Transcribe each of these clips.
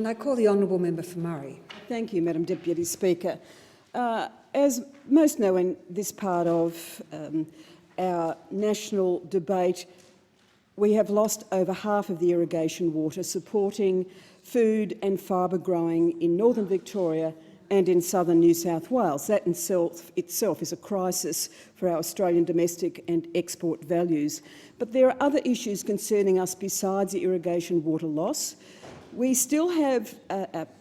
And I call the honourable member for Murray. Thank you, Madam Deputy Speaker. As most know, in this part of our national debate, we have lost over half of the irrigation water supporting food and fibre growing in northern Victoria and in southern New South Wales. That in itself is a crisis for our Australian domestic and export values. But there are other issues concerning us besides the irrigation water loss. We still have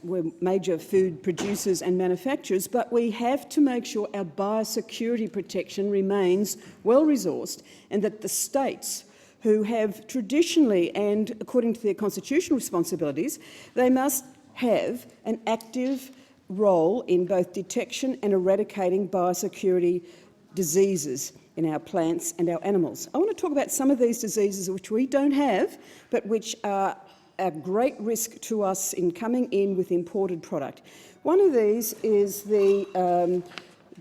we're major food producers and manufacturers, but we have to make sure our biosecurity protection remains well-resourced and that the states who have traditionally and according to their constitutional responsibilities, they must have an active role in both detection and eradicating biosecurity diseases in our plants and our animals. I want to talk about some of these diseases which we don't have, but which are a great risk to us in coming in with imported product. One of these is the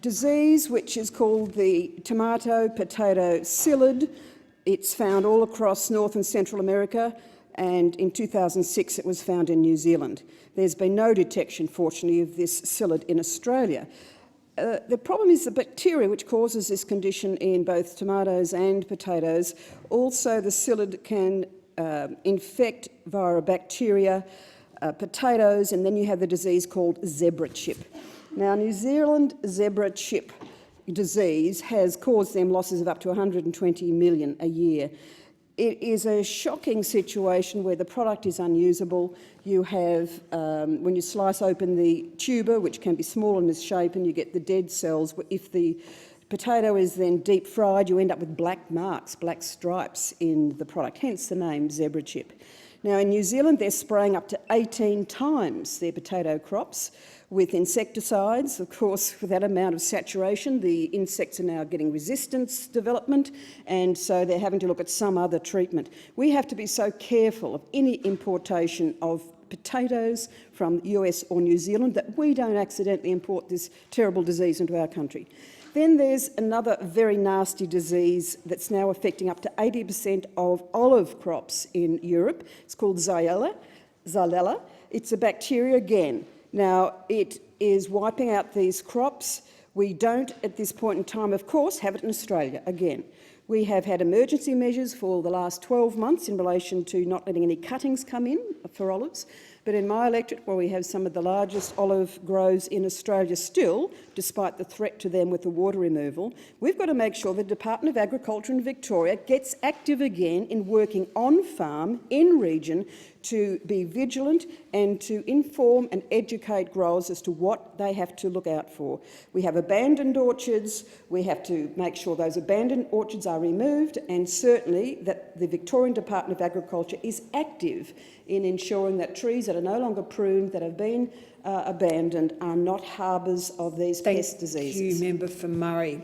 disease which is called the tomato-potato psyllid. It's found all across North and Central America, and in 2006 it was found in New Zealand. There's been no detection, fortunately, of this psyllid in Australia. The problem is the bacteria which causes this condition in both tomatoes and potatoes. Also, the psyllid can infect via bacteria potatoes, and then you have the disease called zebra chip. Now, New Zealand zebra chip disease has caused them losses of up to 120 million a year. It is a shocking situation where the product is unusable. You have, when you slice open the tuber, which can be small and misshapen, you get the dead cells. If the potato is then deep fried, you end up with black marks, black stripes in the product, hence the name zebra chip. Now, in New Zealand, they're spraying up to 18 times their potato crops with insecticides. Of course, with that amount of saturation, the insects are now getting resistance development, and so they're having to look at some other treatment. We have to be so careful of any importation of potatoes from the US or New Zealand that we don't accidentally import this terrible disease into our country. Then there's another very nasty disease that's now affecting up to 80% of olive crops in Europe. It's called Xylella. It's a bacteria again. Now, it is wiping out these crops. We don't, at this point in time, of course, have it in Australia again. We have had emergency measures for the last 12 months in relation to not letting any cuttings come in for olives. But in my electorate, where we have some of the largest olive groves in Australia still, despite the threat to them with the water removal, we've got to make sure the Department of Agriculture in Victoria gets active again in working on farm, in region, to be vigilant and to inform and educate growers as to what they have to look out for. We have abandoned orchards. We have to make sure those abandoned orchards are removed, and certainly that the Victorian Department of Agriculture is active in ensuring that trees that are no longer pruned, that have been abandoned, are not harbours of these pest diseases. Thank you, Member for Murray.